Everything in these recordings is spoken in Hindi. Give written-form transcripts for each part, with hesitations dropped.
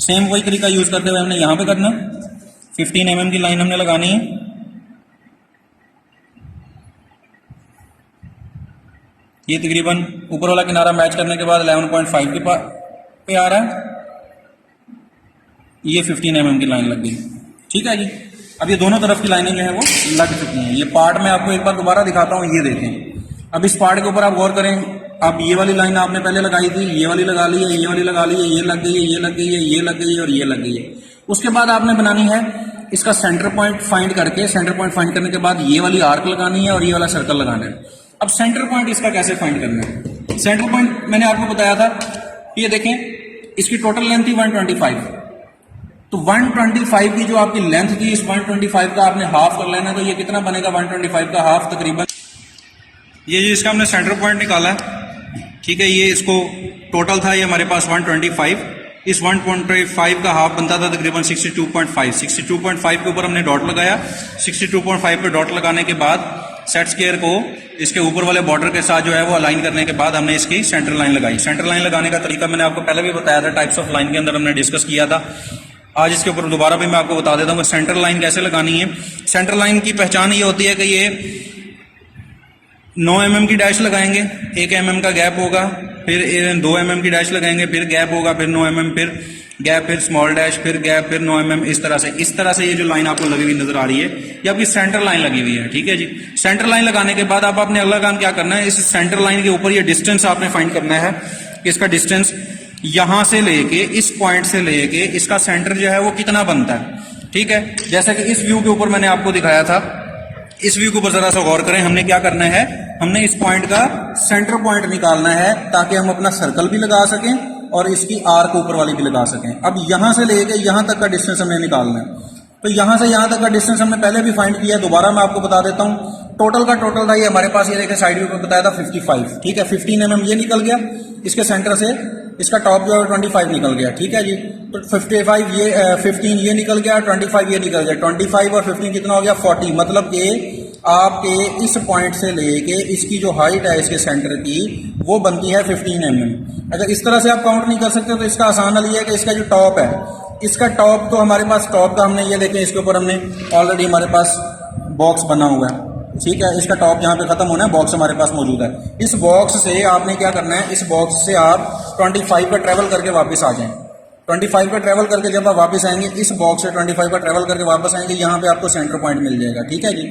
सेम वही तरीका यूज करते हुए हमने यहां पे करना, 15 mm की लाइन हमने लगानी है। ये तकरीबन ऊपर वाला किनारा मैच करने के बाद 11.5 के पे आ रहा है, ये 15 mm की लाइन लग गई। ठीक है जी, अब ये दोनों तरफ की लाइनें जो है वो लग चुकी हैं। ये पार्ट मैं आपको एक बार दोबारा दिखाता हूँ, ये देखें। अब इस पार्ट के ऊपर आप गौर करें, अब ये वाली लाइन आपने पहले लगाई थी, ये वाली लगा ली है, ये वाली लगा ली है, ये लग गई है, ये लग गई है, ये लग गई है और ये लग गई है। उसके बाद आपने बनानी है इसका सेंटर पॉइंट फाइंड करके, सेंटर पॉइंट फाइंड करने के बाद ये वाली आर्क लगानी है और ये वाला सर्कल लगाना है। अब सेंटर पॉइंट इसका कैसे फाइंड करना है? सेंटर पॉइंट मैंने आपको बताया था, ये देखें इसकी टोटल लेंथ थी 125, तो 125 की जो आपकी लेंथ थी, इस 125 का आपने हाफ कर लेना, तो ये कितना बनेगा 125 का हाफ तकरीबन। ये जो इसका हमने सेंटर पॉइंट निकाला है, ठीक है, ये इसको टोटल था ये हमारे पास 125, इस 125 का हाफ बनता था तकरीबन 62.5। 62.5 के ऊपर हमने डॉट लगाया, 62.5 पे डॉट लगाने के बाद सेट स्क्वायर को इसके ऊपर वाले बॉर्डर के साथ जो है वो अलाइन करने के बाद हमने इसकी सेंटर लाइन लगाई। सेंटर लाइन लगाने का तरीका मैंने आपको पहले भी बताया था, टाइप्स ऑफ लाइन के अंदर हमने डिस्कस किया था। आज इसके ऊपर दोबारा भी मैं आपको बता देता हूँ कि सेंटर लाइन कैसे लगानी है। सेंटर लाइन की पहचान ये होती है कि ये 9 mm की डैश लगाएंगे, 1 mm का गैप होगा, फिर 2 mm की डैश लगाएंगे, फिर गैप होगा, फिर 9 mm, फिर गैप, फिर स्मॉल डैश, फिर गैप, फिर 9 mm, इस तरह से ये जो लाइन आपको लगी हुई नजर आ रही है, ये आपकी सेंटर लाइन लगी हुई है। ठीक है जी, सेंटर लाइन लगाने के बाद अब आपने अगला काम क्या करना है, इस सेंटर लाइन के ऊपर ये डिस्टेंस आपने फाइंड करना है कि इसका डिस्टेंस यहां से लेके इस पॉइंट से लेके इसका सेंटर जो है वो कितना बनता है। ठीक है, जैसा कि इस व्यू के ऊपर मैंने आपको दिखाया था, इस व्यू के ऊपर जरा सा गौर करें। हमने क्या करना है, हमने इस पॉइंट का सेंटर पॉइंट निकालना है ताकि हम अपना सर्कल भी लगा सकें और इसकी आर्क ऊपर वाली भी लगा सकें। अब यहां से लेके यहां तक का डिस्टेंस हमने निकालना है, तो यहां से यहां तक का डिस्टेंस हमने पहले भी फाइंड किया, दोबारा मैं आपको बता देता हूं। टोटल का टोटल था ये हमारे पास, ये देखिए साइड व्यू पे बताया था 55। ठीक है, 15 mm ये निकल गया, इसके सेंटर से इसका टॉप जो है 25 निकल गया। ठीक है जी, तो 55 ये 15 ये निकल गया, 25 ये निकल गया, 25 और 15 कितना हो गया 40। मतलब कि आपके इस पॉइंट से लेके इसकी जो हाइट है इसके सेंटर की वो बनती है 15 mm। अगर इस तरह से आप काउंट नहीं कर सकते तो इसका आसान हल ये है कि इसका जो टॉप है, इसका टॉप तो हमारे पास टॉप का हमने ये देखें, इसके ऊपर हमने ऑलरेडी हमारे पास बॉक्स बना हुआ है। ठीक है, इसका टॉप जहां पे खत्म होना है बॉक्स हमारे पास मौजूद है। इस बॉक्स से आपने क्या करना है, इस बॉक्स से आप 25 का ट्रेवल करके वापस आ जाएं। 25 का ट्रेवल करके जब आप वापस आएंगे, इस बॉक्स से 25 का ट्रेवल करके वापस आएंगे, यहाँ पे आपको सेंटर पॉइंट मिल जाएगा। ठीक है जी,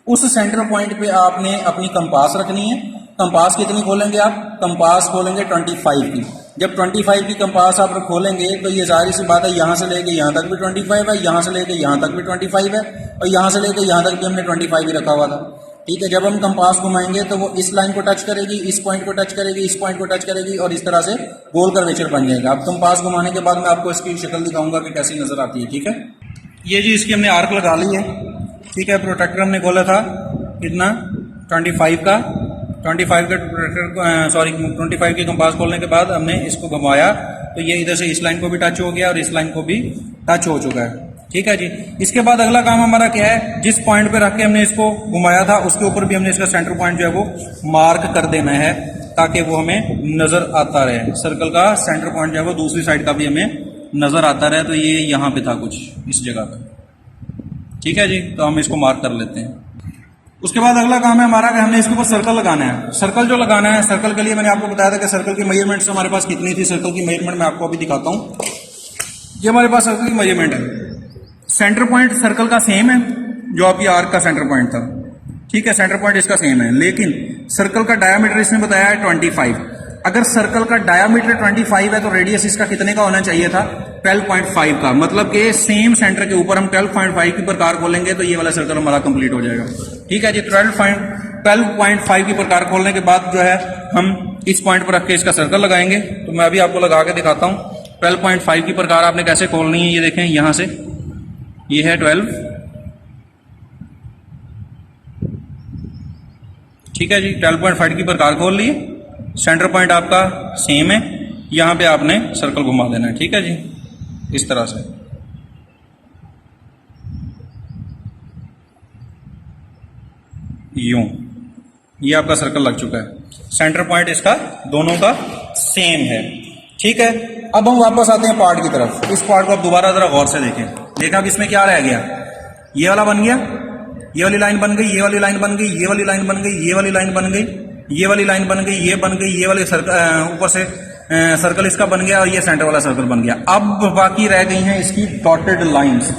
उस सेंटर पॉइंट पे आपने अपनी कंपास रखनी है। कंपास कितनी खोलेंगे आप, कंपास खोलेंगे 25 की। जब 25 की कंपास आप खोलेंगे तो ये जाहिर सी बात है, यहाँ से लेके यहाँ तक भी 25 है, यहाँ से लेके यहाँ तक भी 25 है और यहाँ से लेके यहाँ तक भी हमने 25 ही रखा हुआ था। ठीक है, जब हम कंपास घुमाएंगे तो वो इस लाइन को टच करेगी, इस पॉइंट को टच करेगी, इस पॉइंट को टच करेगी और इस तरह से गोल कर्वेचर बन जाएगा। अब कंपास घुमाने के बाद मैं आपको इसकी शक्ल दिखाऊंगा कि कैसी नजर आती है। ठीक है, ये जी इसकी हमने आर्क लगा ली है। ठीक है, प्रोटेक्टर हमने खोला था कितना 25 का, 25 का प्रोटेक्टर, सॉरी 25 की कंपास खोलने के बाद हमने इसको घुमाया तो ये इधर से इस लाइन को भी टच हो गया और इस लाइन को भी टच हो चुका है। ठीक है जी, इसके बाद अगला काम हमारा क्या है, जिस पॉइंट पे रख के हमने इसको घुमाया था उसके ऊपर भी हमने इसका सेंटर पॉइंट जो है वो मार्क कर देना है ताकि वो हमें नजर आता रहे। सर्कल का सेंटर पॉइंट जो है वो दूसरी साइड का भी हमें नजर आता रहे। तो ये यहाँ पे था कुछ इस जगह पे। ठीक है जी, तो हम इसको मार्क कर लेते हैं। उसके बाद अगला काम है हमारा कि हमने इसके ऊपर सर्कल लगाना है। सर्कल जो लगाना है, सर्कल के लिए मैंने आपको बताया था कि सर्कल की मेजरमेंट्स हमारे पास कितनी थी। सर्कल की मेजरमेंट मैं आपको अभी दिखाता हूँ। ये हमारे पास सर्कल की मेजरमेंट है। सेंटर पॉइंट सर्कल का सेम है जो आपकी आर्क का सेंटर पॉइंट था। ठीक है, सेंटर पॉइंट इसका सेम है, लेकिन सर्कल का डायामीटर इसने बताया है 25। अगर सर्कल का डायामीटर 25 है तो रेडियस इसका कितने का होना चाहिए था, 12.5 का। मतलब कि सेम सेंटर के ऊपर हम 12.5 की प्रकार खोलेंगे तो ये वाला सर्कल हमारा कंप्लीट हो जाएगा। ठीक है जी, 12.5 की प्रकार खोलने के बाद जो है हम इस पॉइंट पर रख के इसका सर्कल लगाएंगे। तो मैं अभी आपको लगा के दिखाता हूँ 12.5 की प्रकार आपने कैसे खोलनी है। ये देखें, यहां से ये है 12। ठीक है जी, 12.5 की प्रकार खोल लिए, सेंटर पॉइंट आपका सेम है, यहां पे आपने सर्कल घुमा देना है। ठीक है जी, इस तरह से यूं, ये आपका सर्कल लग चुका है। सेंटर पॉइंट इसका दोनों का सेम है। ठीक है, अब हम वापस आते हैं पार्ट की तरफ। इस पार्ट को आप दोबारा जरा गौर से देखें। देखा अब इसमें क्या रह गया, ये वाला बन गया, ये वाली लाइन बन गई, ये वाली लाइन बन गई, ये वाली लाइन बन गई, ये वाली लाइन बन गई, ये वाली लाइन बन गई, ये बन गई, ये वाली सर्कल ऊपर से सर्कल इसका बन गया और ये सेंटर वाला सर्कल बन गया। अब बाकी रह गई हैं इसकी डॉटेड लाइंस।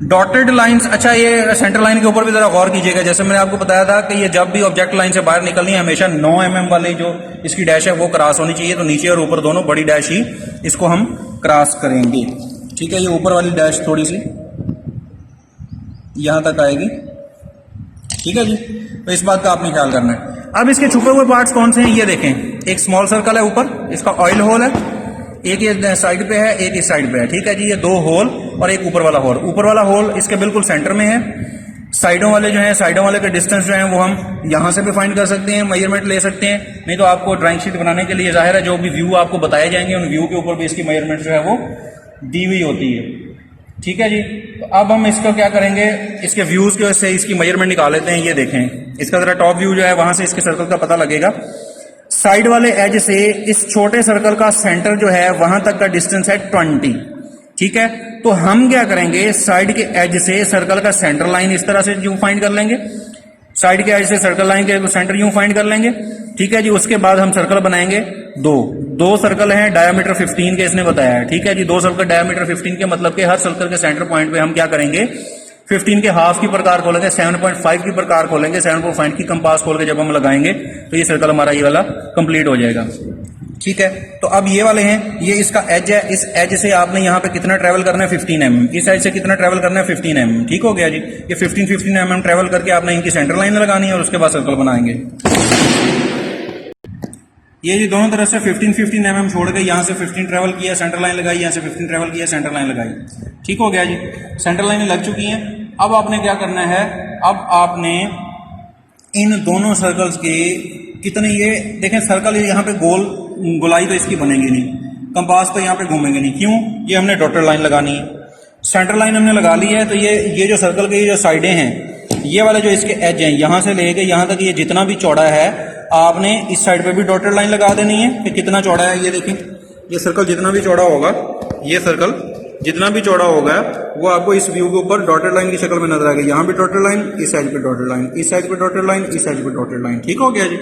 डॉटेड लाइंस, अच्छा ये सेंटर लाइन के ऊपर भी जरा गौर कीजिएगा। जैसे मैंने आपको बताया था कि ये जब भी ऑब्जेक्ट लाइन से बाहर निकलनी है हमेशा 9 mm वाली जो इसकी डैश है वो क्रॉस होनी चाहिए। तो नीचे और ऊपर दोनों बड़ी डैश ही इसको हम क्रॉस करेंगे। ठीक है, ये ऊपर वाली डैश थोड़ी सी यहां तक आएगी। ठीक है जी, तो इस बात का आपने ख्याल करना है। अब इसके छुपे हुए पार्ट्स कौन से हैं ये देखें। एक स्मॉल सर्कल है ऊपर, इसका ऑयल होल है, एक ये साइड पे है, एक इस साइड पे है। ठीक है जी, ये 2 होल और एक ऊपर वाला होल। ऊपर वाला होल इसके बिल्कुल सेंटर में है। साइडों वाले जो है, साइडों वाले के डिस्टेंस जो है वो हम यहां से भी फाइंड कर सकते हैं, मेजरमेंट ले सकते हैं। नहीं तो आपको ड्राइंग शीट बनाने के लिए जाहिर है जो भी व्यू आपको बताए जाएंगे उन व्यू के ऊपर भी इसकी मेजरमेंट जो है वो दी हुई होती है। ठीक है जी, तो अब हम इसको क्या करेंगे, इसके व्यूज के से इसकी मेजरमेंट निकाल लेते हैं। ये देखें, इसका जरा टॉप व्यू जो है वहां से इसके सर्कल का पता लगेगा। साइड वाले एज से इस छोटे सर्कल का सेंटर जो है वहां तक का डिस्टेंस है 20। ठीक है, तो हम क्या करेंगे, साइड के एज से सर्कल का सेंटर लाइन इस तरह से यूं फाइंड कर लेंगे। साइड के एज से सर्कल लाइन के सेंटर यूं फाइंड कर लेंगे। ठीक है जी, उसके बाद हम सर्कल बनाएंगे दो सर्कल हैं, डायमीटर 15 के इसने बताया है। ठीक है जी, 2 सर्कल डायमीटर 15 के मतलब कि हर सर्कल के सेंटर पॉइंट पे हम क्या करेंगे, 15 के हाफ की प्रकार खोलेंगे, 7.5 की प्रकार खोलेंगे, 7.5 की कंपास खोल के जब हम लगाएंगे तो ये सर्कल हमारा ये वाला कंप्लीट हो जाएगा। ठीक है, तो अब ये वाले हैं, ये इसका एज है, इस एज से आपने यहाँ पे कितना ट्रेवल करना है 15 mm, इस एज से कितना ट्रेवल करना है 15 mm। ठीक हो गया जी, ये 15 mm ट्रेवल करके आपने इनकी सेंटर लाइन लगानी है और उसके बाद सर्कल बनाएंगे। ये जी दोनों तरफ से 15 mm छोड़ के यहाँ से 15 ट्रेवल किया, सेंटर लाइन लगाई, यहाँ से 15 ट्रेवल किया, सेंटर लाइन लगाई। ठीक हो गया जी, सेंटर लाइन लग चुकी हैं। अब आपने क्या करना है, अब आपने इन दोनों सर्कल्स के कितने, ये देखें सर्कल यहाँ पे गोलाई तो इसकी बनेगी नहीं, कंपास तो यहाँ पे घूमेंगे नहीं। क्यों, ये हमने डॉटेड लाइन लगानी है, सेंटर लाइन हमने लगा ली है। तो ये जो सर्कल के जो साइडें हैं, ये वाले जो इसके एज हैं, यहां से लेके यहां तक ये जितना भी चौड़ा है आपने इस साइड पे भी डॉटेड लाइन लगा देनी है कि कितना चौड़ा है। ये देखें, ये सर्कल जितना भी चौड़ा होगा, ये सर्कल जितना भी चौड़ा होगा वो आपको इस व्यू के ऊपर डॉटेड लाइन की शक्ल में नजर आएगी। यहाँ भी डॉटेड लाइन, इस साइड पे डॉटेड लाइन, इस साइड पे डॉटेड लाइन, इस साइड पे डॉटेड लाइन। ठीक हो गया जी,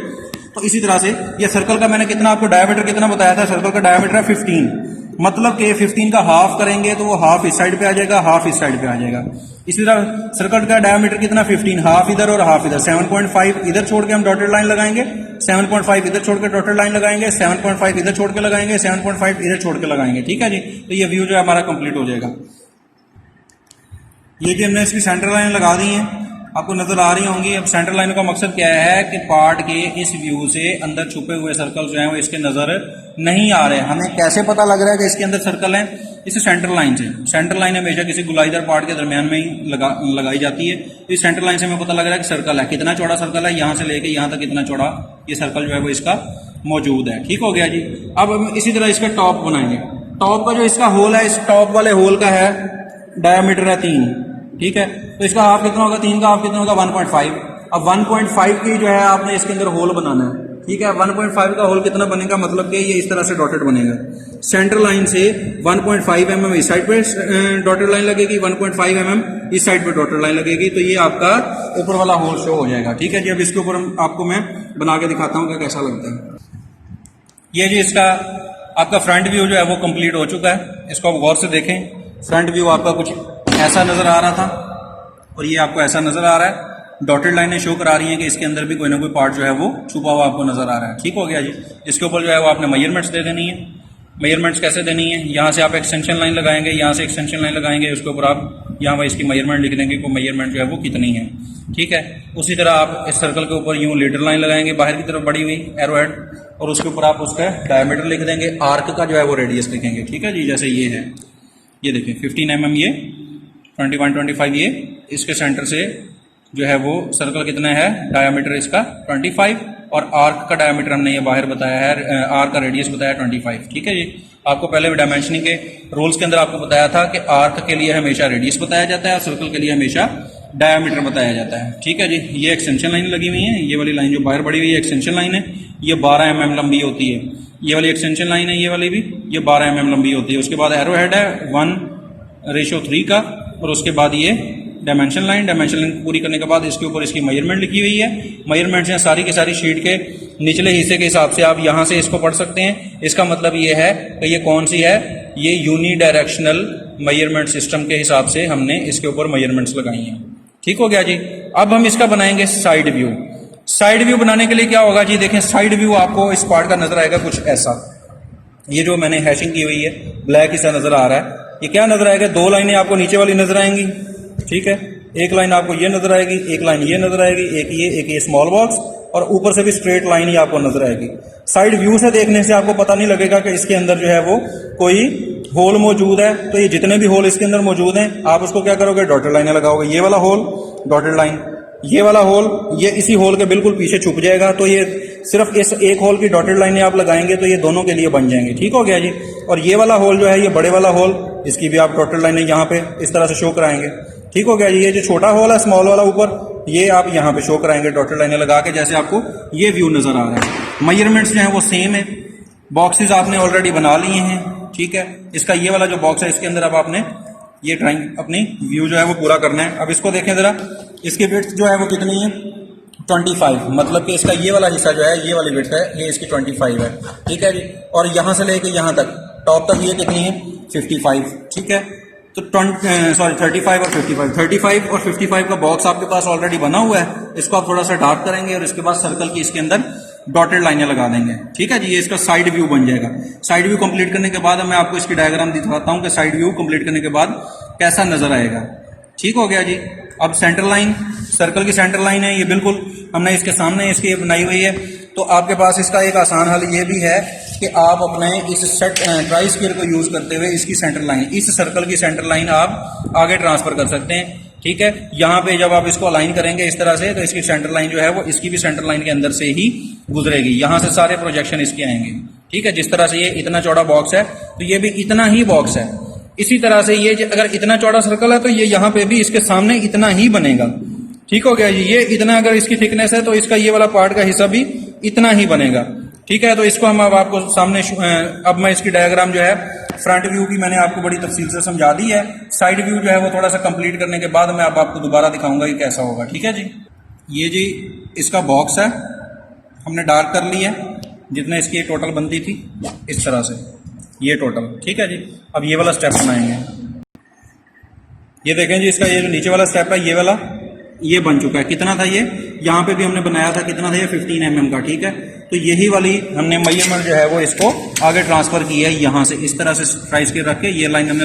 तो इसी तरह से ये सर्कल का मैंने कितना आपको डायमीटर कितना बताया था, सर्कल का डायमीटर है 15, मतलब कि 15 का हाफ करेंगे तो वो हाफ इस साइड पे आ जाएगा, हाफ इस साइड पे आ जाएगा। इसी तरह सर्कल का डायमीटर कितना 15, हाफ इधर और हाफ इधर, 7.5 इधर छोड़ के हम डॉटेड लाइन लगाएंगे, 7.5 इधर छोड़ के डॉटेड लाइन लगाएंगे, 7.5 इधर छोड़ के लगाएंगे, 7.5 इधर छोड़ के लगाएंगे। ठीक है जी, तो ये व्यू जो है हमारा कंप्लीट हो जाएगा। ये कि हमने इसकी सेंटर लाइन लगा दी है, आपको नजर आ रही होंगी। अब सेंटर लाइन का मकसद क्या है कि पार्ट के इस व्यू से अंदर छुपे हुए सर्कल जो हैं वो इसके नजर नहीं आ रहे। हमें कैसे पता लग रहा है कि इसके अंदर सर्कल है, इस सेंटर लाइन से। सेंटर लाइन हमेशा किसी गुलाईदार पार्ट के दरमियान में ही लगाई जाती है। तो इस सेंटर लाइन से हमें पता लग रहा है कि सर्कल है, कितना चौड़ा सर्कल है, यहाँ से लेके यहाँ तक कितना चौड़ा ये सर्कल जो है वो इसका मौजूद है। ठीक हो गया जी, अब हम इसी तरह इसका टॉप बनाएंगे। टॉप का जो इसका होल है, इस टॉप वाले होल का है डायमीटर है 3। ठीक है, तो इसका हाफ कितना होगा, 3 का हाफ कितना होगा 1.5। अब 1.5 की जो है आपने इसके अंदर होल बनाना है। ठीक है, 1.5 का होल कितना बनेगा, मतलब कि ये इस तरह से डॉटेड बनेगा। सेंटर लाइन से 1.5 mm इस साइड पे डॉटेड लाइन लगेगी, 1.5 mm इस साइड पे डॉटेड लाइन लगेगी, तो ये आपका ऊपर वाला होल शो हो जाएगा। ठीक है जी, अब इसके ऊपर आपको मैं बना के दिखाता हूँ कि कैसा लगता है। ये जी इसका आपका फ्रंट व्यू जो है वो कंप्लीट हो चुका है। इसको आप गौर से देखें, फ्रंट व्यू आपका कुछ ऐसा नजर आ रहा था और ये आपको ऐसा नजर आ रहा है। डॉटेड लाइनें शो करा रही हैं कि इसके अंदर भी कोई ना कोई पार्ट जो है वो छुपा हुआ आपको नजर आ रहा है। ठीक हो गया जी, इसके ऊपर जो है वो आपने मेजरमेंट्स दे देनी है। मेजरमेंट्स कैसे देनी है, यहाँ से आप एक्सटेंशन लाइन लगाएंगे, यहाँ से एक्सटेंशन लाइन लगाएंगे, उसके ऊपर आप यहाँ पर इसकी मेजरमेंट लिख देंगे कि मेजरमेंट जो है वो कितनी है। ठीक है, उसी तरह आप इस सर्कल के ऊपर यूं लीडर लाइन लगाएंगे बाहर की तरफ बढ़ी हुई एरो हेड, और उसके ऊपर आप उसका डायमीटर लिख देंगे, आर्क का जो है वो रेडियस लिखेंगे। ठीक है जी, जैसे ये है, ये देखिए 15 mm ये 21-25 ये इसके सेंटर से जो है वो सर्कल कितना है, डायमीटर इसका 25, और आर्क का डायमीटर हमने ये बाहर बताया है, आर्क का रेडियस बताया 25। ठीक है जी, आपको पहले भी डायमेंशनिंग के रूल्स के अंदर आपको बताया था कि आर्क के लिए हमेशा रेडियस बताया जाता है और सर्कल के लिए हमेशा डायामीटर बताया जाता है। ठीक है जी, ये एक्सटेंशन लाइन लगी हुई है, ये वाली लाइन जो बाहर बढ़ी हुई है एक्सटेंशन लाइन है, ये 12 mm लंबी होती है। ये वाली एक्सटेंशन लाइन है, ये वाली भी, ये 12 mm लंबी होती है। उसके बाद एरो हेड है 1:3 का, और उसके बाद ये डायमेंशन लाइन पूरी करने के बाद इसके ऊपर इसकी मेजरमेंट लिखी हुई है। मेजरमेंट्स हैं सारी की सारी शीट के निचले हिस्से के हिसाब से, आप यहाँ से इसको पढ़ सकते हैं। इसका मतलब ये है कि ये कौन सी है, ये यूनी डायरेक्शनल मेजरमेंट सिस्टम के हिसाब से हमने इसके ऊपर मेजरमेंट्स लगाई हैं। ठीक हो गया जी। अब हम इसका बनाएंगे साइड व्यू। साइड व्यू बनाने के लिए क्या होगा जी, देखें साइड व्यू आपको इस पार्ट का नजर आएगा कुछ ऐसा। ये जो मैंने हैशिंग की हुई है ब्लैक हिस्सा नजर आ रहा है, ये क्या नजर आएगा, 2 लाइनें आपको नीचे वाली नजर आएंगी। ठीक है, एक लाइन आपको ये नजर आएगी, एक लाइन ये नजर आएगी, एक ये स्मॉल बॉक्स, और ऊपर से भी स्ट्रेट लाइन ही आपको नजर आएगी। साइड व्यू से देखने से आपको पता नहीं लगेगा कि इसके अंदर जो है वो कोई होल मौजूद है। तो ये जितने भी होल इसके अंदर मौजूद हैं, आप उसको क्या करोगे, डॉटेड लाइनें लगाओगे। ये वाला होल डॉटेड लाइन, ये वाला होल ये इसी होल के बिल्कुल पीछे छुप जाएगा। तो ये सिर्फ इस एक होल की डॉटेड लाइनें आप लगाएंगे तो ये दोनों के लिए बन जाएंगे। ठीक हो गया जी। और ये वाला होल जो है, ये बड़े वाला होल, इसकी भी आप डॉटेड लाइनें यहाँ पे इस तरह से शो कराएंगे। ठीक हो गया जी। ये जो छोटा होल है स्मॉल वाला ऊपर, ये आप यहाँ पे शो कराएंगे डॉटेड लाइनें लगा के, जैसे आपको ये व्यू नजर आ रहा है। मेजरमेंट्स जो है वो सेम है, बॉक्सेस आपने ऑलरेडी बना लिए हैं। ठीक है, इसका ये वाला जो बॉक्स है इसके अंदर अब आपने ये ड्राइंग अपनी व्यू जो है वो पूरा करना है। अब इसको देखें जरा, इसकी विड्थ जो है वो कितनी है, 25, मतलब कि इसका ये वाला हिस्सा जो है, ये वाली विड्थ है, ये इसकी 25 है। ठीक है जी। और यहाँ से लेके यहाँ तक टॉप तक ये कितनी है, 55। ठीक है, तो 35 और 55, 35 और 55 का बॉक्स आपके पास ऑलरेडी बना हुआ है। इसको आप थोड़ा सा डार्क करेंगे और इसके बाद सर्कल की इसके अंदर डॉटेड लाइनें लगा देंगे। ठीक है जी, ये इसका साइड व्यू बन जाएगा। साइड व्यू कंप्लीट करने के बाद मैं आपको इसकी डायग्राम दिखाता हूं कि साइड व्यू कंप्लीट करने के बाद कैसा नजर आएगा। ठीक हो गया जी। अब सेंटर लाइन, सर्कल की सेंटर लाइन है, ये बिल्कुल हमने इसके सामने इसकी बनाई हुई है। तो आपके पास इसका एक आसान हल ये भी है कि आप अपने इस सेट ट्राई स्क्वायर को यूज करते हुए इसकी सेंटर लाइन, इस सर्कल की सेंटर लाइन आप आगे ट्रांसफर कर सकते हैं। ठीक है, यहाँ पे जब आप इसको अलाइन करेंगे इस तरह से, तो इसकी सेंटर लाइन जो है वो इसकी भी सेंटर लाइन के अंदर से ही गुजरेगी। यहाँ से सारे प्रोजेक्शन इसके आएंगे। ठीक है, जिस तरह से ये इतना चौड़ा बॉक्स है तो ये भी इतना ही बॉक्स है। इसी तरह से ये अगर इतना चौड़ा सर्कल है तो ये यहाँ पे भी इसके सामने इतना ही बनेगा। ठीक हो गया जी। ये इतना अगर इसकी थिकनेस है तो इसका ये वाला पार्ट का हिस्सा भी इतना ही बनेगा। ठीक है, तो इसको हम अब आपको सामने अब मैं इसकी डायग्राम जो है फ्रंट व्यू की मैंने आपको बड़ी तफसील से समझा दी है। साइड व्यू जो है वो थोड़ा सा कंप्लीट करने के बाद मैं अब आपको दोबारा दिखाऊंगा कि कैसा होगा। ठीक है जी। ये जी इसका बॉक्स है, हमने डार्क कर लिया है जितने इसकी टोटल बनती थी इस तरह से, ये टोटल। ठीक है जी। अब ये वाला स्टेप बनाएंगे। ये देखें जी, इसका ये जो नीचे वाला स्टेप है, ये वाला ये बन चुका है। कितना था ये, यहाँ पे भी हमने बनाया था, कितना था ये, 15 mm का। ठीक है, तो यही वाली हमने मेजरमेंट जो है वो इसको आगे ट्रांसफर की है, यहाँ से इस तरह से ट्राई स्केल रख के ये लाइन हमने